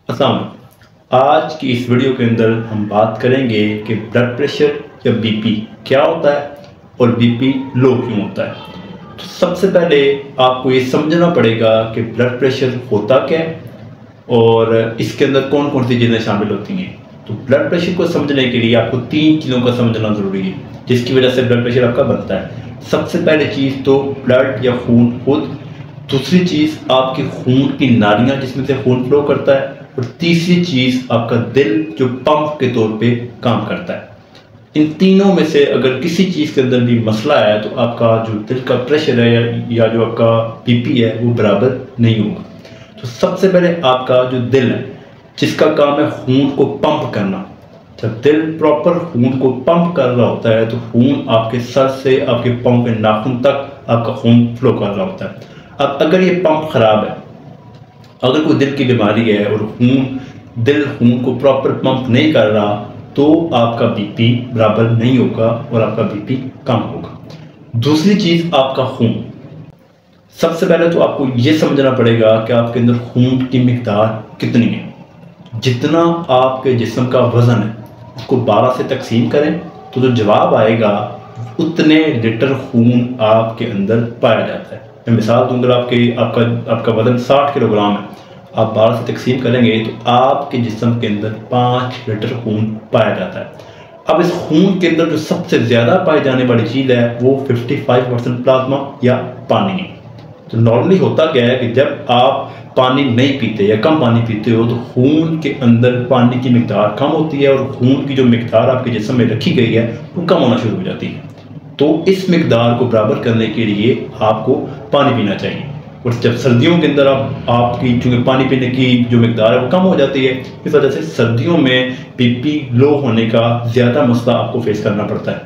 अस्सलाम वालेकुम। आज की इस वीडियो के अंदर हम बात करेंगे कि ब्लड प्रेशर या बीपी क्या होता है और बीपी लो क्यों होता है। तो सबसे पहले आपको ये समझना पड़ेगा कि ब्लड प्रेशर होता क्या है और इसके अंदर कौन कौन सी चीज़ें शामिल होती हैं। तो ब्लड प्रेशर को समझने के लिए आपको तीन चीज़ों का समझना ज़रूरी है जिसकी वजह से ब्लड प्रेशर आपका बनता है। सबसे पहले चीज़ तो ब्लड या खून खुद, दूसरी चीज़ आपके खून की नालियाँ जिसमें से खून फ्लो करता है, और तीसरी चीज़ आपका दिल जो पंप के तौर पे काम करता है। इन तीनों में से अगर किसी चीज़ के अंदर भी मसला है तो आपका जो दिल का प्रेशर है या जो आपका बीपी है वो बराबर नहीं होगा। तो सबसे पहले आपका जो दिल है जिसका काम है खून को पंप करना, जब दिल प्रॉपर खून को पंप कर रहा होता है तो खून आपके सर से आपके पाँव के नाखून तक आपका खून फ्लो कर रहा होता है। अब अगर ये पंप खराब है, अगर कोई दिल की बीमारी है और दिल खून को प्रॉपर पंप नहीं कर रहा तो आपका बीपी बराबर नहीं होगा और आपका बीपी कम होगा। दूसरी चीज़ आपका खून। सबसे पहले तो आपको ये समझना पड़ेगा कि आपके अंदर खून की मिकदार कितनी है। जितना आपके जिस्म का वज़न है उसको 12 से तकसीम करें तो जो जवाब आएगा उतने लीटर खून आपके अंदर पाया जाता है। मैं मिसाल दूंगा, आपका वज़न 60 किलोग्राम है, आप 12 से तकसीम करेंगे तो आपके जिस्म के अंदर 5 लीटर खून पाया जाता है। अब इस खून के अंदर जो सबसे ज़्यादा पाई जाने वाली चीज़ है वो 55% प्लाज्मा या पानी है। तो नॉर्मली होता क्या है कि जब आप पानी नहीं पीते या कम पानी पीते हो तो खून के अंदर पानी की मिकदार कम होती है और खून की जो मिकदार आपके जिस्म में रखी गई है वो कम होना शुरू हो जाती है। तो इस मिकदार को बराबर करने के लिए आपको पानी पीना चाहिए। और जब सर्दियों के अंदर आपकी चूँकि पानी पीने की जो मिकदार है वो कम हो जाती है, इस वजह से सर्दियों में बीपी लो होने का ज़्यादा मसला आपको फेस करना पड़ता है।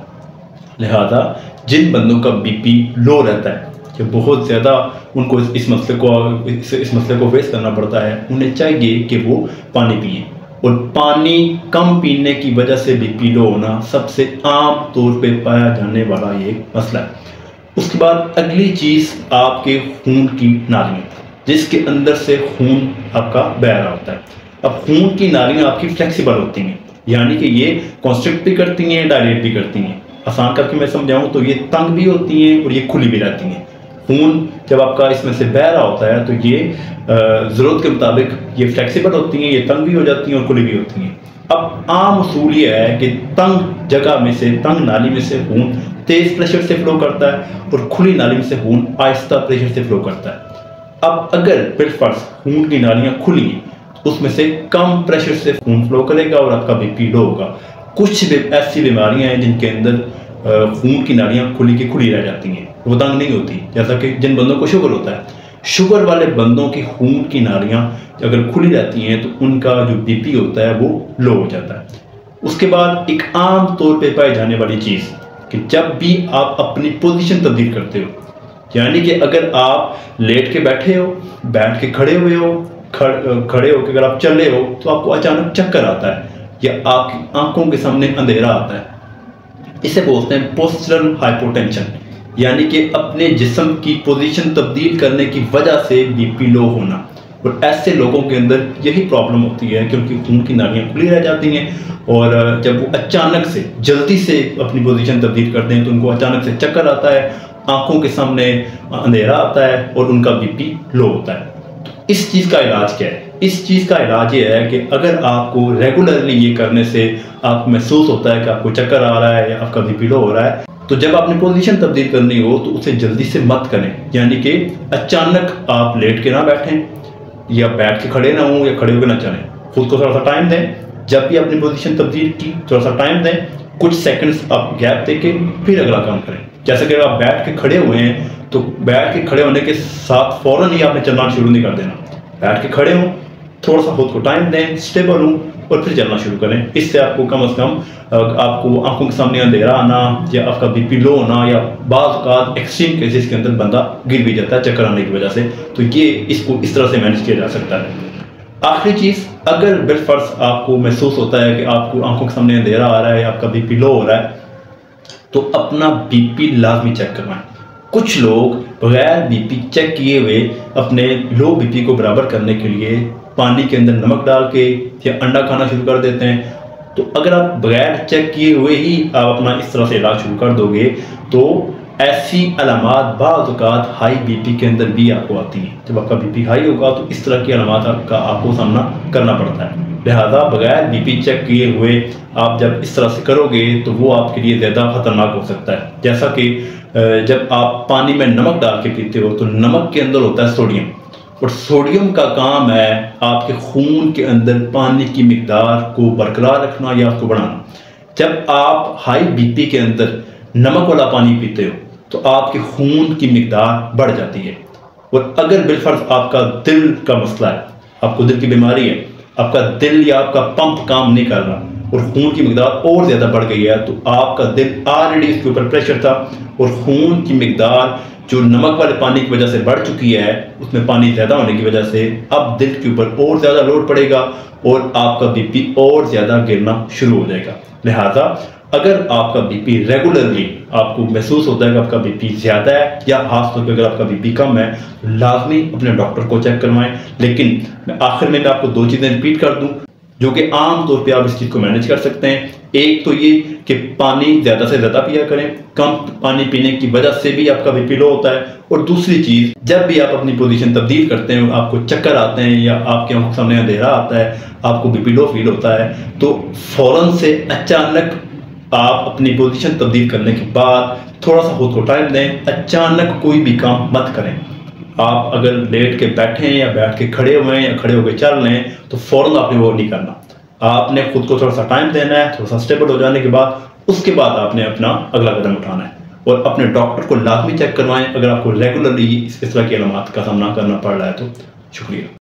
लिहाजा जिन बंदों का बीपी लो रहता है कि बहुत ज़्यादा उनको इस मसले को फेस करना पड़ता है, उन्हें चाहिए कि वो पानी पिएँ। और पानी कम पीने की वजह से बीपी लो होना सबसे आम तौर पे पाया जाने वाला ये मसला है। उसके बाद अगली चीज़ आपके खून की नालियाँ जिसके अंदर से खून आपका बह रहा होता है। अब खून की नालियाँ आपकी फ्लेक्सिबल होती हैं, यानी कि ये कॉन्स्ट्रिक्ट भी करती हैं, डायलेट भी करती हैं। आसान करके मैं समझाऊँ तो ये तंग भी होती हैं और ये खुली भी रहती हैं। खून जब आपका इसमें से बह रहा होता है तो ये ज़रूरत के मुताबिक ये फ्लेक्सिबल होती हैं, ये तंग भी हो जाती हैं और खुली भी होती हैं। अब आम उसूल ये है कि तंग जगह में से, तंग नाली में से खून तेज़ प्रेशर से फ्लो करता है और खुली नाली में से खून आहिस्ता प्रेशर से फ्लो करता है। अब अगर बिलफर्ज खून की नालियाँ खुली हैं तो उसमें से कम प्रेशर से खून फ्लो करेगा और आपका बीपी लो होगा। कुछ ऐसी बीमारियाँ हैं जिनके अंदर खून की नालियाँ खुली की खुली रह जाती हैं, वो तंग नहीं होती। जैसा कि जिन बंदों को शुगर होता है, शुगर वाले बंदों की खून की नालियाँ अगर खुली रहती हैं तो उनका जो बीपी होता है वो लो हो जाता है। उसके बाद एक आम तौर पे पाई जाने वाली चीज़ कि जब भी आप अपनी पोजीशन तब्दील करते हो, यानी कि अगर आप लेट के बैठे हो, बैठ के खड़े हुए हो, खड़े होकर अगर आप चल रहे हो तो आपको अचानक चक्कर आता है या आपकी आंखों के सामने अंधेरा आता है, इसे बोलते हैं पोस्चरल हाइपोटेंशन, यानी कि अपने जिस्म की पोजीशन तब्दील करने की वजह से बीपी लो होना। और ऐसे लोगों के अंदर यही प्रॉब्लम होती है कि उनकी खून की नालियाँ खुली रह जाती हैं और जब वो अचानक से जल्दी से अपनी पोजीशन तब्दील करते हैं तो उनको अचानक से चक्कर आता है, आंखों के सामने अंधेरा आता है और उनका बीपी लो होता है। तो इस चीज़ का इलाज क्या है? इस चीज़ का इलाज ये है कि अगर आपको रेगुलरली ये करने से आपको महसूस होता है कि आपको चक्कर आ रहा है या आपका बीपी लो हो रहा है, तो जब आपने पोजीशन तब्दील करनी हो तो उसे जल्दी से मत करें। यानी कि अचानक आप लेट के ना बैठें या बैठ के खड़े ना हों या खड़े होकर ना चलें। खुद को थोड़ा सा टाइम दें, जब भी अपनी पोजीशन तब्दील की थोड़ा सा टाइम दें, कुछ सेकंड्स आप गैप दे के फिर अगला काम करें। जैसे कि अगर आप बैठ के खड़े हुए हैं तो बैठ के खड़े होने के साथ फ़ौरन ही आपने चलना शुरू नहीं कर देना। बैठ के खड़े हों, थोड़ा सा खुद को टाइम दें, स्टेबल हों और फिर चलना शुरू करें। इससे आपको कम से कम आपको आंखों के सामने अंधेरा आना या आपका बीपी लो होना या बाज़ औक़ात एक्सट्रीम केसेस के अंदर बंदा गिर भी जाता है चक्कर आने की वजह से, तो ये इसको इस तरह से मैनेज किया जा सकता है। आखिरी चीज़, अगर बिलफर्ज आपको महसूस होता है कि आपको आंखों के सामने अंधेरा आ रहा है या आपका बीपी लो हो रहा है तो अपना बीपी लाजमी चेक करवाएं। कुछ लोग बगैर बीपी चेक किए हुए अपने लो बीपी को बराबर करने के लिए पानी के अंदर नमक डाल के या अंडा खाना शुरू कर देते हैं। तो अगर आप बगैर चेक किए हुए ही आप अपना इस तरह से इलाज शुरू कर दोगे तो ऐसी अलामात बाज़ औक़ात हाई बीपी के अंदर भी आपको आती हैं। जब आपका बीपी हाई होगा तो इस तरह की अलामात का आपको सामना करना पड़ता है। लिहाजा बगैर बीपी चेक किए हुए आप जब इस तरह से करोगे तो वो आपके लिए ज़्यादा ख़तरनाक हो सकता है। जैसा कि जब आप पानी में नमक डाल के पीते हो तो नमक के अंदर होता है सोडियम, और सोडियम का काम है आपके खून के अंदर पानी की मिकदार को बरकरार रखना या उसको बढ़ाना। जब आप हाई बीपी के अंदर नमक वाला पानी पीते हो तो आपके खून की मिकदार बढ़ जाती है। और अगर बिलफर्ज आपका दिल का मसला है, आपको दिल की बीमारी है, आपका दिल या आपका पंप काम नहीं कर रहा और खून की मिकदार और ज़्यादा बढ़ गई है, तो आपका दिल ऑलरेडी इसके ऊपर प्रेशर था और खून की मिकदार जो नमक वाले पानी की वजह से बढ़ चुकी है, उसमें पानी ज़्यादा होने की वजह से अब दिल के ऊपर और ज़्यादा लोड पड़ेगा और आपका बीपी और ज़्यादा गिरना शुरू हो जाएगा। लिहाजा अगर आपका बीपी रेगुलरली आपको महसूस होता है कि आपका बीपी ज़्यादा है या खास तौर पर अगर आपका बीपी कम है, लाजमी अपने डॉक्टर को चेक करवाएं। लेकिन मैं आखिर में आपको दो चीज़ें रिपीट कर दूं जो कि आम तौर पे आप इस चीज़ को मैनेज कर सकते हैं। एक तो ये कि पानी ज़्यादा से ज़्यादा पिया करें, कम पानी पीने की वजह से भी आपका बीपी लो होता है। और दूसरी चीज़, जब भी आप अपनी पोजीशन तब्दील करते हैं, आपको चक्कर आते हैं या आपके आंखों के सामने अंधेरा आता है, आपको बीपी लो फील होता है, तो फ़ौरन से अचानक आप अपनी पोजीशन तब्दील करने के बाद थोड़ा सा खुद को टाइम दें। अचानक कोई भी काम मत करें। आप अगर लेट के बैठे हैं या बैठ के खड़े हुए हैं या खड़े होकर चल रहे हैं तो फ़ौरन आपने वो नहीं करना। आपने खुद को थोड़ा सा टाइम देना है, थोड़ा सा स्टेबल हो जाने के बाद उसके बाद आपने अपना अगला कदम उठाना है। और अपने डॉक्टर को लाजमी चेक करवाएं अगर आपको रेगुलरली इस तरह की अलामात का सामना करना पड़ रहा है तो। शुक्रिया।